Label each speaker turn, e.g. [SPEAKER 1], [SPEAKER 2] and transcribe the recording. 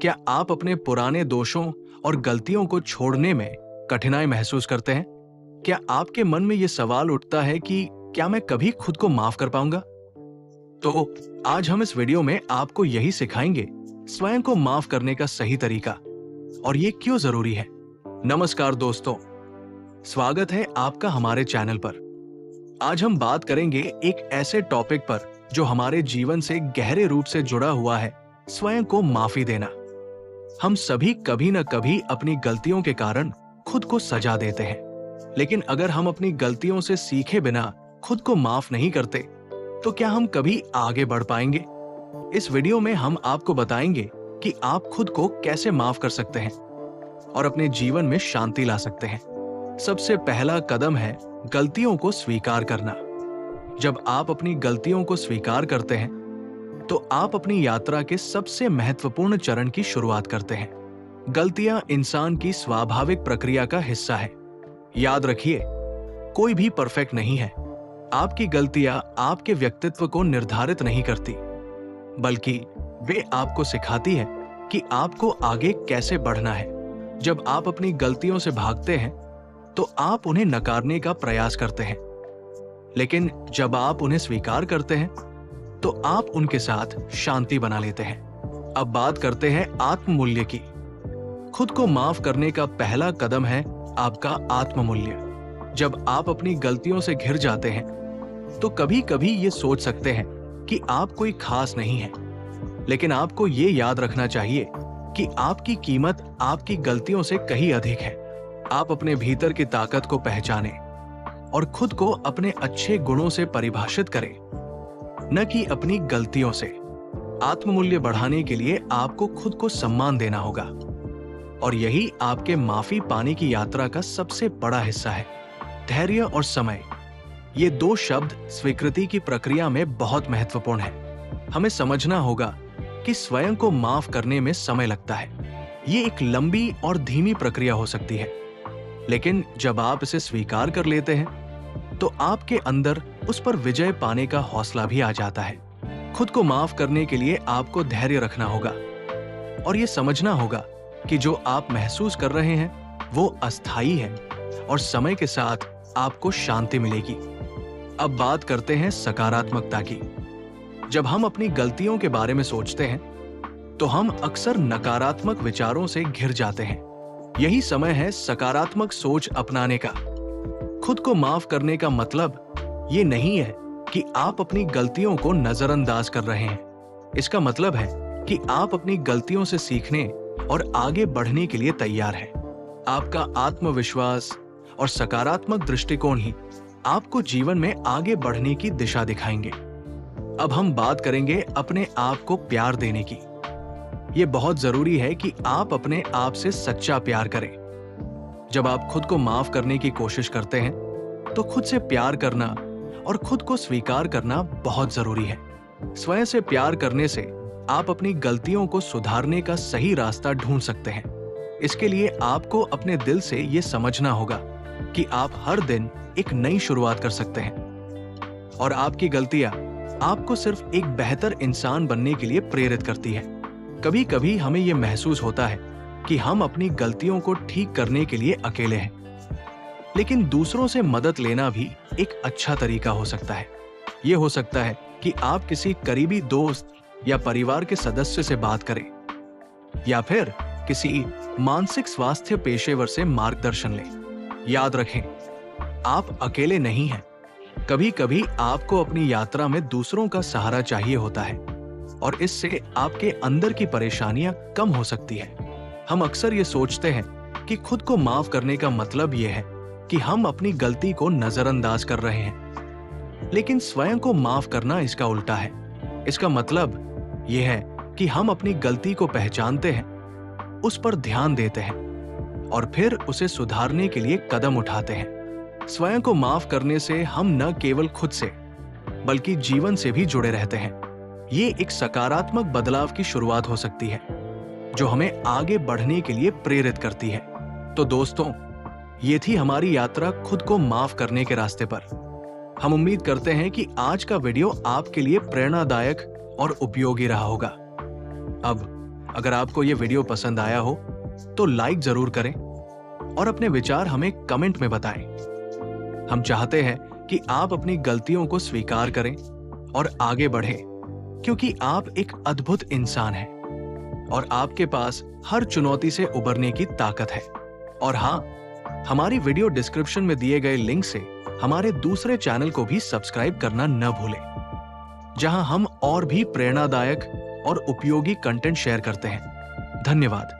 [SPEAKER 1] क्या आप अपने पुराने दोषों और गलतियों को छोड़ने में कठिनाई महसूस करते हैं? क्या आपके मन में यह सवाल उठता है कि क्या मैं कभी खुद को माफ कर पाऊंगा? तो आज हम इस वीडियो में आपको यही सिखाएंगे, स्वयं को माफ करने का सही तरीका और ये क्यों जरूरी है। नमस्कार दोस्तों, स्वागत है आपका हमारे चैनल पर। आज हम बात करेंगे एक ऐसे टॉपिक पर जो हमारे जीवन से गहरे रूप से जुड़ा हुआ है, स्वयं को माफी देना। हम सभी कभी न कभी अपनी गलतियों के कारण खुद को सजा देते हैं, लेकिन अगर हम अपनी गलतियों से सीखे बिना खुद को माफ नहीं करते तो क्या हम कभी आगे बढ़ पाएंगे? इस वीडियो में हम आपको बताएंगे कि आप खुद को कैसे माफ कर सकते हैं और अपने जीवन में शांति ला सकते हैं। सबसे पहला कदम है गलतियों को स्वीकार करना। जब आप अपनी गलतियों को स्वीकार करते हैं तो आप अपनी यात्रा के सबसे महत्वपूर्ण चरण की शुरुआत करते हैं। गलतियां इंसान की स्वाभाविक प्रक्रिया का हिस्सा है। याद रखिए, कोई भी परफेक्ट नहीं है। आपकी गलतियां आपके व्यक्तित्व को निर्धारित नहीं करती, बल्कि वे आपको सिखाती है कि आपको आगे कैसे बढ़ना है। जब आप अपनी गलतियों से भागते हैं तो आप उन्हें नकारने का प्रयास करते हैं, लेकिन जब आप उन्हें स्वीकार करते हैं तो आप उनके साथ शांति बना लेते हैं। अब बात करते हैं आत्ममूल्य की। खुद को माफ करने का पहला कदम है आपका आत्ममूल्य। जब आप अपनी गलतियों से घिर जाते हैं तो कभी कभी ये सोच सकते हैं कि आप कोई खास नहीं है, लेकिन आपको ये याद रखना चाहिए कि आपकी कीमत आपकी गलतियों से कहीं अधिक है। आप अपने भीतर की ताकत को पहचानें और खुद को अपने अच्छे गुणों से परिभाषित करें, न कि अपनी गलतियों से। आत्ममूल्य बढ़ाने के लिए आपको खुद को सम्मान देना होगा, और यही आपके माफी पाने की यात्रा का सबसे बड़ा हिस्सा है। धैर्य और समय, ये दो शब्द स्वीकृति की प्रक्रिया में बहुत महत्वपूर्ण है। हमें समझना होगा कि स्वयं को माफ करने में समय लगता है। ये एक लंबी और धीमी प्रक्रिया हो सकती है, लेकिन जब आप इसे स्वीकार कर लेते हैं तो आपके अंदर उस पर विजय पाने का हौसला भी आ जाता है। खुद को माफ करने के लिए आपको धैर्य रखना होगा और यह समझना होगा कि जो आप महसूस कर रहे हैं वो अस्थायी है और समय के साथ आपको शांति मिलेगी। अब बात करते हैं सकारात्मकता की। जब हम अपनी गलतियों के बारे में सोचते हैं तो हम अक्सर नकारात्मक विचारों से घिर जाते हैं। यही समय है सकारात्मक सोच अपनाने का। खुद को माफ करने का मतलब ये नहीं है कि आप अपनी गलतियों को नजरअंदाज कर रहे हैं। इसका मतलब है कि आप अपनी गलतियों से सीखने और आगे बढ़ने के लिए तैयार हैं। आपका आत्मविश्वास और सकारात्मक दृष्टिकोण ही आपको जीवन में आगे बढ़ने की दिशा दिखाएंगे। अब हम बात करेंगे अपने आप को प्यार देने की। यह बहुत जरूरी है कि आप अपने आप से सच्चा प्यार करें। जब आप खुद को माफ करने की कोशिश करते हैं तो खुद से प्यार करना और खुद को स्वीकार करना बहुत जरूरी है। स्वयं से प्यार करने से आप अपनी गलतियों को सुधारने का सही रास्ता ढूंढ सकते हैं। इसके लिए आपको अपने दिल से यह समझना होगा कि आप हर दिन एक नई शुरुआत कर सकते हैं और आपकी गलतियां आपको सिर्फ एक बेहतर इंसान बनने के लिए प्रेरित करती है। कभी कभी हमें यह महसूस होता है कि हम अपनी गलतियों को ठीक करने के लिए अकेले हैं, लेकिन दूसरों से मदद लेना भी एक अच्छा तरीका हो सकता है। यह हो सकता है कि आप किसी करीबी दोस्त या परिवार के सदस्य से बात करें, या फिर किसी मानसिक स्वास्थ्य पेशेवर से मार्गदर्शन लें। याद रखें, आप अकेले नहीं हैं। कभी कभी आपको अपनी यात्रा में दूसरों का सहारा चाहिए होता है, और इससे आपके अंदर की परेशानियां कम हो सकती है। हम अक्सर ये सोचते हैं कि खुद को माफ करने का मतलब यह है कि हम अपनी गलती को नजरअंदाज कर रहे हैं, लेकिन स्वयं को माफ करना इसका उल्टा है। इसका मतलब यह है कि हम अपनी गलती को पहचानते हैं, उस पर ध्यान देते हैं और फिर उसे सुधारने के लिए कदम उठाते हैं। स्वयं को माफ करने से हम न केवल खुद से बल्कि जीवन से भी जुड़े रहते हैं। ये एक सकारात्मक बदलाव की शुरुआत हो सकती है जो हमें आगे बढ़ने के लिए प्रेरित करती है। तो दोस्तों, ये थी हमारी यात्रा खुद को माफ करने के रास्ते पर। हम उम्मीद करते हैं कि आज का वीडियो आपके लिए प्रेरणादायक और उपयोगी रहा होगा। अब अगर आपको ये वीडियो पसंद आया हो तो लाइक जरूर करें और अपने विचार हमें कमेंट में बताएं। हम चाहते हैं कि आप अपनी गलतियों को स्वीकार करें और आगे बढ़ें, क्योंकि आप एक अद्भुत इंसान हैं और आपके पास हर चुनौती से उबरने की ताकत है। और हाँ, हमारी वीडियो डिस्क्रिप्शन में दिए गए लिंक से हमारे दूसरे चैनल को भी सब्सक्राइब करना न भूलें, जहां हम और भी प्रेरणादायक और उपयोगी कंटेंट शेयर करते हैं। धन्यवाद।